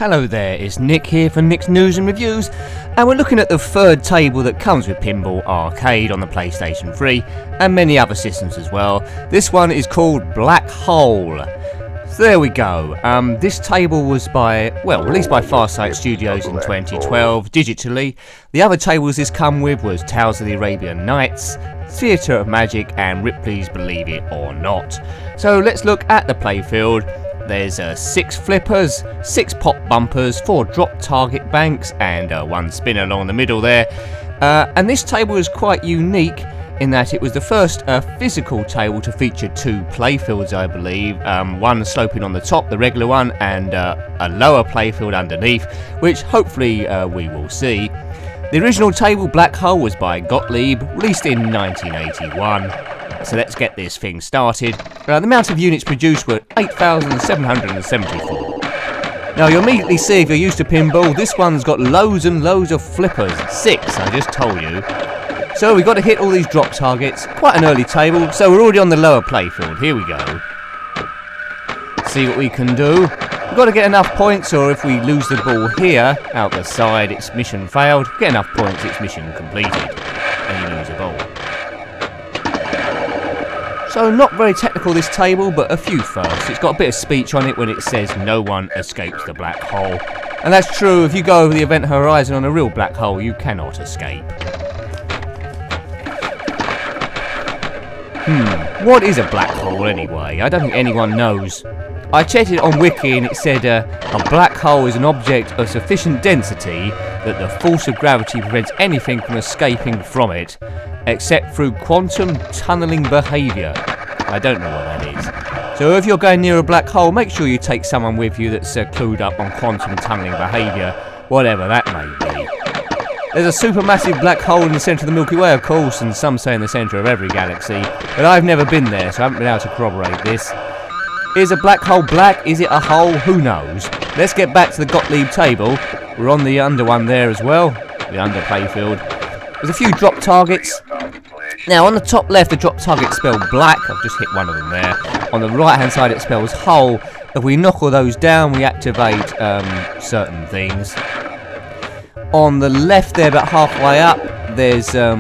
Hello there, it's Nick here for Nick's News and Reviews, and we're looking at the third table that comes with Pinball Arcade on the PlayStation 3 and many other systems as well. This one is called Black Hole. So there we go. This table was released by Farsight Studios in 2012 digitally. The other tables this come with was Tales of the Arabian Nights, Theatre of Magic and Ripley's Believe It or Not. So let's look at the playfield. There's 6 flippers, 6 pop bumpers, 4 drop target banks and 1 spinner along the middle there. And this table is quite unique in that it was the first physical table to feature 2 playfields, I believe. One sloping on the top, the regular one, and a lower playfield underneath, which hopefully we will see. The original table, Black Hole, was by Gottlieb, released in 1981. So let's get this thing started. The amount of units produced were 8,774. Now you'll immediately see, if you're used to pinball, this one's got loads and loads of flippers. 6, I just told you. So we've got to hit all these drop targets. Quite an early table, so we're already on the lower playfield. Here we go. See what we can do. We've got to get enough points, or if we lose the ball here, out the side, it's mission failed. Get enough points, it's mission completed. And you lose the ball. So not very technical this table, but a few firsts. It's got a bit of speech on it when it says no one escapes the black hole. And that's true, if you go over the event horizon on a real black hole, you cannot escape. What is a black hole anyway? I don't think anyone knows. I checked it on Wiki and it said a black hole is an object of sufficient density that the force of gravity prevents anything from escaping from it, except through quantum tunneling behaviour. I don't know what that is. So if you're going near a black hole, make sure you take someone with you that's clued up on quantum tunneling behaviour, whatever that may be. There's a supermassive black hole in the centre of the Milky Way, of course, and some say in the centre of every galaxy, but I've never been there, so I haven't been able to corroborate this. Is a black hole black? Is it a hole? Who knows? Let's get back to the Gottlieb table. We're on the under one there as well, the under playfield. There's a few drop targets. Now on the top left, the drop target's spelled black. I've just hit one of them there. On the right hand side, it spells hole. If we knock all those down, we activate certain things. On the left there, about halfway up, there's a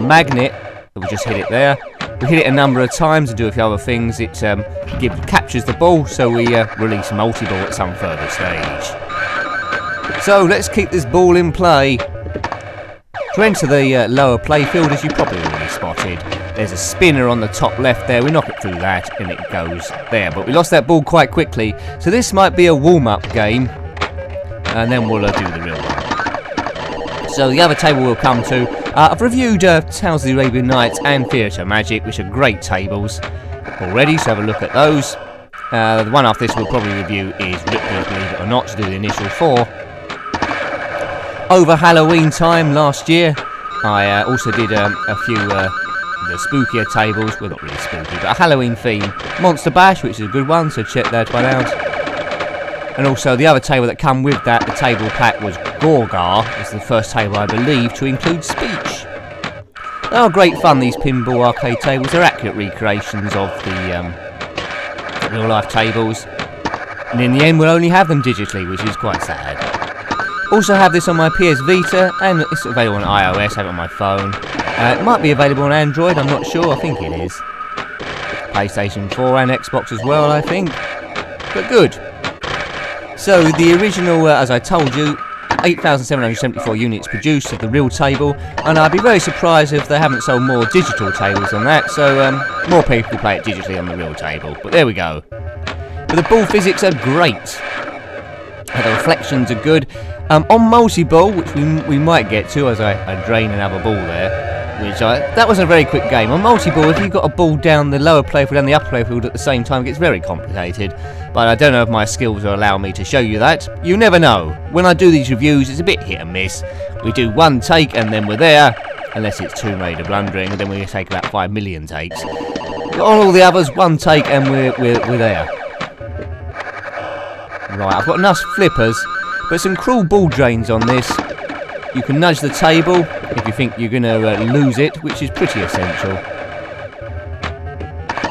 magnet. We just hit it there. We hit it a number of times and do a few other things. It captures the ball, so we release multi-ball at some further stage. So let's keep this ball in play. To enter the lower playfield, as you probably already spotted, there's a spinner on the top left there. We knock it through that and it goes there. But we lost that ball quite quickly, so this might be a warm-up game. And then we'll do the real one. So the other table we'll come to. I've reviewed Tales of the Arabian Nights and Theatre of Magic, which are great tables already, so have a look at those. The one after this we'll probably review is Ripley's Believe It or Not, to do the initial 4. Over Halloween time last year, I also did a few the spookier tables. Well, not really spooky, but a Halloween theme. Monster Bash, which is a good one, so check that one out. And also the other table that come with that, the table pack, was Gorgar. It's the first table, I believe, to include speech. They are great fun, these pinball arcade tables. They're accurate recreations of the real life tables. And in the end, we'll only have them digitally, which is quite sad. Also have this on my PS Vita, and it's available on iOS. I have it on my phone. It might be available on Android, I'm not sure. I think it is. PlayStation 4 and Xbox as well, I think. But good. So the original, as I told you, 8,774 units produced of the real table, and I'd be very surprised if they haven't sold more digital tables than that, so more people play it digitally on the real table. But there we go. But the ball physics are great. The reflections are good. On multi-ball, which we might get to as I drain another ball there, that was a very quick game. On multi-ball, if you've got a ball down the lower playfield and the upper playfield at the same time, it gets very complicated. But I don't know if my skills will allow me to show you that. You never know. When I do these reviews, it's a bit hit and miss. We do one take and then we're there, unless it's Tomb Raider blundering, and then we take about 5 million takes. But on all the others, one take and we're there. Right, I've got enough flippers, but some cruel ball drains on this. You can nudge the table if you think you're going to lose it, which is pretty essential.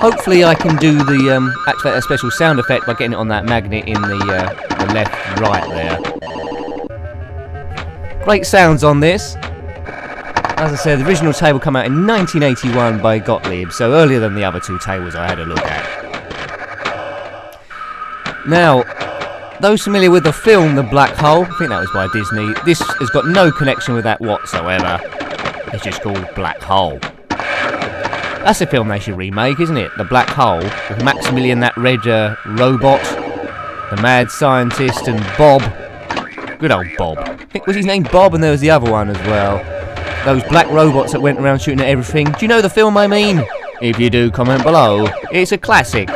Hopefully I can do the activate a special sound effect by getting it on that magnet in the the left, right there. Great sounds on this. As I said, the original table came out in 1981 by Gottlieb, so earlier than the other two tables I had a look at. Now, those familiar with the film The Black Hole, I think that was by Disney, this has got no connection with that whatsoever. It's just called Black Hole. That's a film they should remake, isn't it? The Black Hole, with Maximilian, that red robot, the mad scientist, and Bob. Good old Bob. I think was his name Bob, and there was the other one as well. Those black robots that went around shooting at everything. Do you know the film I mean? If you do, comment below. It's a classic.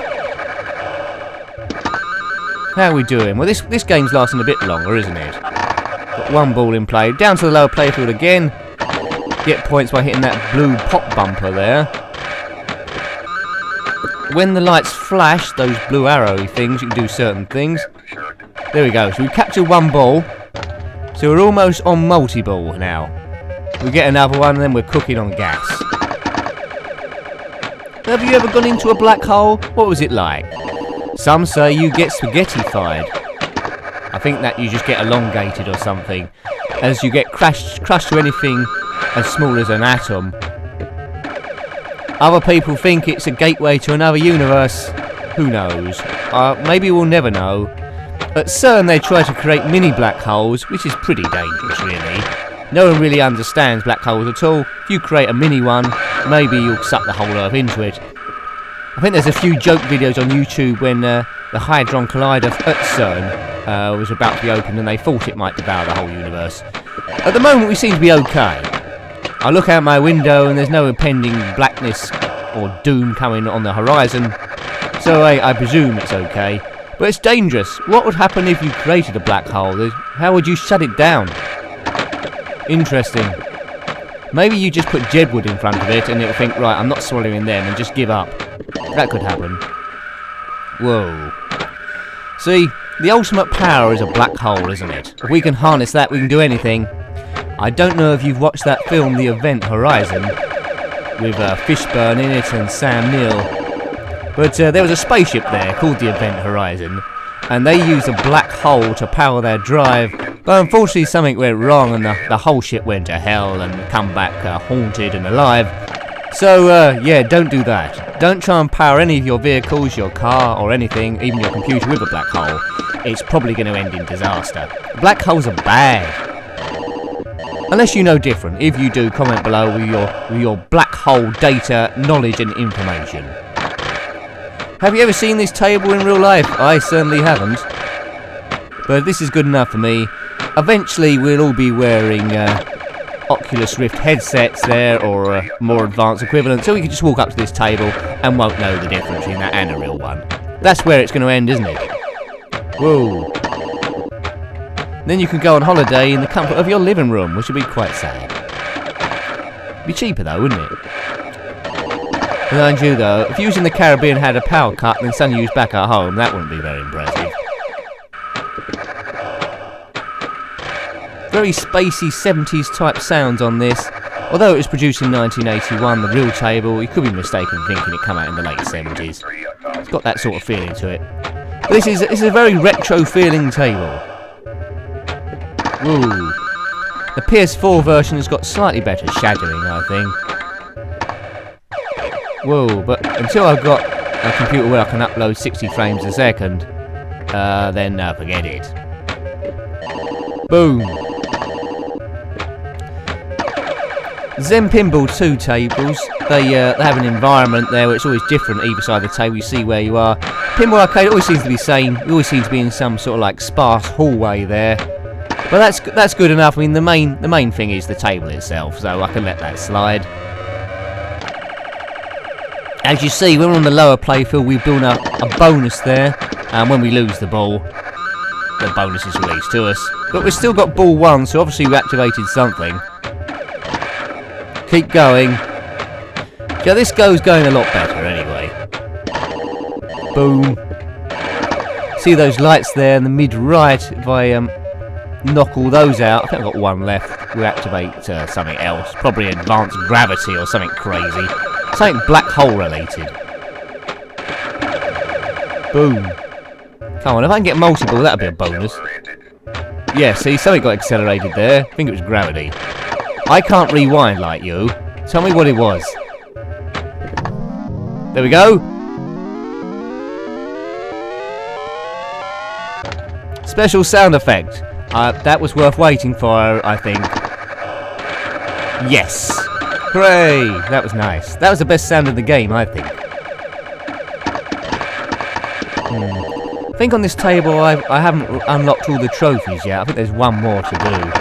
How are we doing? Well, this game's lasting a bit longer, isn't it? Got one ball in play. Down to the lower playfield again. Get points by hitting that blue pop bumper there. When the lights flash, those blue arrowy things, you can do certain things. There we go. So we captured one ball. So we're almost on multi-ball now. We get another one and then we're cooking on gas. Have you ever gone into a black hole? What was it like? Some say you get spaghetti-fied. I think that you just get elongated or something, as you get crushed to anything as small as an atom. Other people think it's a gateway to another universe. Who knows? Maybe we'll never know. At CERN they try to create mini black holes, which is pretty dangerous really. No one really understands black holes at all. If you create a mini one, maybe you'll suck the whole Earth into it. I think there's a few joke videos on YouTube when the Hadron Collider at CERN was about to be opened and they thought it might devour the whole universe. At the moment we seem to be okay. I look out my window and there's no impending blackness or doom coming on the horizon, so I presume it's okay. But it's dangerous. What would happen if you created a black hole? How would you shut it down? Interesting. Maybe you just put Jedwood in front of it and it'll think, right, I'm not swallowing them, and just give up. That could happen. Whoa. See, the ultimate power is a black hole, isn't it? If we can harness that, we can do anything. I don't know if you've watched that film, The Event Horizon, with Fishburne in it and Sam Neill. But there was a spaceship there called the Event Horizon, and they used a black hole to power their drive. But unfortunately something went wrong and the whole ship went to hell and come back haunted and alive. So yeah, don't do that. Don't try and power any of your vehicles, your car or anything, even your computer, with a black hole. It's probably going to end in disaster. Black holes are bad. Unless you know different. If you do, comment below with your black hole data, knowledge and information. Have you ever seen this table in real life? I certainly haven't. But this is good enough for me. Eventually we'll all be wearing Oculus Rift headsets there, or more advanced equivalent, so we can just walk up to this table and won't know the difference between that and a real one. That's where it's going to end, isn't it? Whoa. Then you can go on holiday in the comfort of your living room, which would be quite sad. Be cheaper though, wouldn't it? Mind you though, if you in the Caribbean had a power cut and then suddenly used back at home, that wouldn't be very impressive. Very spacey 70s type sounds on this. Although it was produced in 1981, the real table, you could be mistaken thinking it came out in the late 70s. It's got that sort of feeling to it. But this is a very retro feeling table. Woo. The PS4 version has got slightly better shadowing, I think. Whoa, but until I've got a computer where I can upload 60 frames a second, then forget it. Boom. Zen Pinball 2 tables, they have an environment there where it's always different either side of the table, you see where you are. Pinball Arcade always seems to be the same, you always seem to be in some sort of like sparse hallway there. But that's good enough. I mean, the main thing is the table itself, so I can let that slide. As you see, when we're on the lower playfield, we've built up a bonus there, and when we lose the ball, the bonus is released to us. But we've still got ball 1, so obviously we activated something. Keep going. Yeah, this going a lot better anyway. Boom. See those lights there in the mid-right? If I knock all those out, I think I've got one left. We'll activate something else. Probably advanced gravity or something crazy. Something black hole related. Boom. Come on, if I can get multi-ball, that'll be a bonus. Yeah, see, something got accelerated there. I think it was gravity. I can't rewind like you. Tell me what it was. There we go. Special sound effect. That was worth waiting for, I think. Yes. Hooray! That was nice. That was the best sound in the game, I think. I think on this table I haven't unlocked all the trophies yet. I think there's one more to do.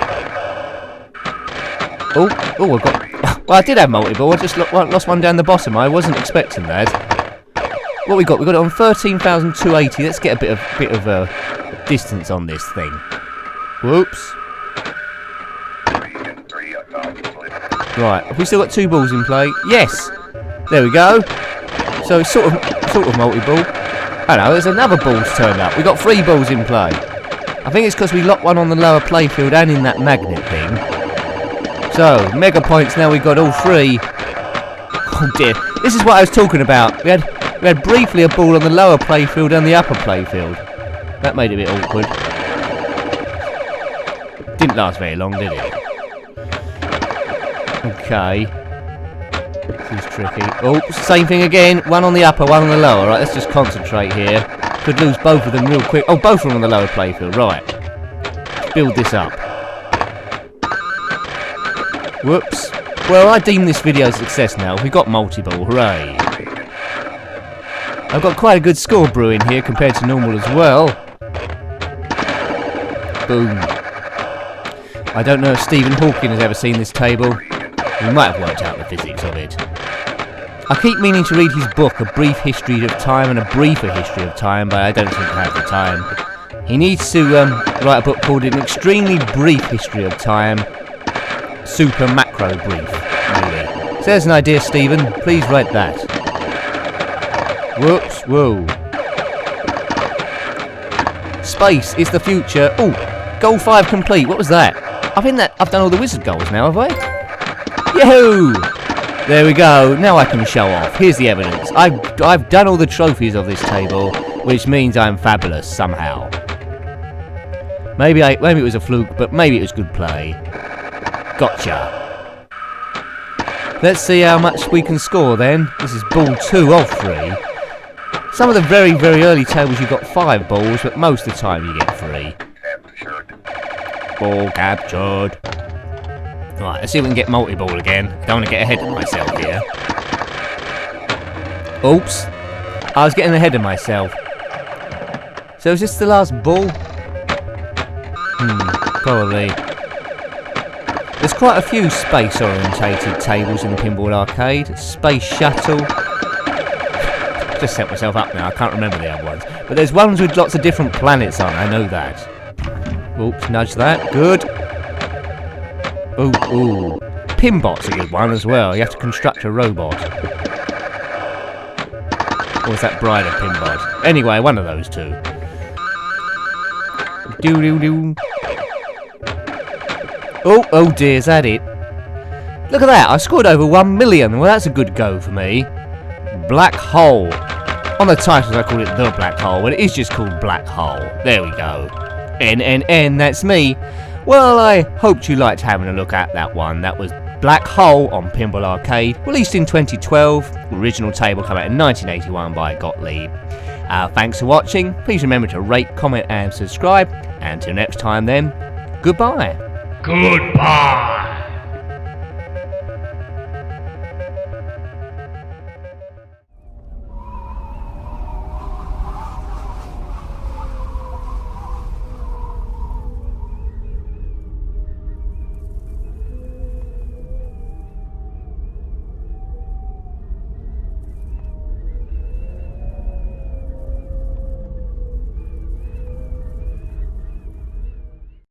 Oh, I got... Well, I did have multi-ball. I just lost one down the bottom. I wasn't expecting that. What we got? We got it on 13,280. Let's get a bit of distance on this thing. Whoops. Right, have we still got 2 balls in play? Yes! There we go. So it's sort of multi-ball. I know, there's another ball's turned up. We got 3 balls in play. I think it's because we locked one on the lower playfield and in that magnet thing. So, mega points now, we got all 3. Oh dear, this is what I was talking about. We had briefly a ball on the lower playfield and the upper playfield. That made it a bit awkward. Didn't last very long, did it? Okay. This is tricky. Oh, same thing again. One on the upper, one on the lower. Right, let's just concentrate here. Could lose both of them real quick. Oh, both of them on the lower playfield. Right. Let's build this up. Whoops. Well, I deem this video a success now. We got multi-ball. Hooray. I've got quite a good score brewing here compared to normal as well. Boom. I don't know if Stephen Hawking has ever seen this table. He might have worked out the physics of it. I keep meaning to read his book, A Brief History of Time and a Briefer History of Time, but I don't seem to have the time. He needs to write a book called An Extremely Brief History of Time, Super Macro Brief, maybe. So there's an idea, Stephen. Please write that. Whoops, whoa. Space is the future. Oh, goal 5 complete. What was that? I think that I've done all the wizard goals now, have I? Yahoo! There we go. Now I can show off. Here's the evidence. I've done all the trophies of this table, which means I'm fabulous somehow. Maybe it was a fluke, but maybe it was good play. Gotcha. Let's see how much we can score then. This is ball 2 of 3. Some of the very, very early tables you got 5 balls, but most of the time you get 3. Ball captured. Right, let's see if we can get multi-ball again. Don't want to get ahead of myself here. Oops. I was getting ahead of myself. So is this the last ball? Probably. There's quite a few space-orientated tables in the Pinball Arcade. Space Shuttle. Just set myself up now, I can't remember the other ones. But there's ones with lots of different planets on, I know that. Oops, nudge that. Good. Ooh. Pinbot's a good one as well. You have to construct a robot. Or is that Bride of Pinbot? Anyway, one of those two. Doo-doo-doo. Oh dear, is that it? Look at that, I scored over 1 million. Well, that's a good go for me. Black Hole. On the titles I call it The Black Hole, but it is just called Black Hole. There we go. N, that's me. Well, I hoped you liked having a look at that one. That was Black Hole on Pinball Arcade, released in 2012. Original table came out in 1981 by Gottlieb. Thanks for watching. Please remember to rate, comment and subscribe. And until next time then, goodbye. Goodbye.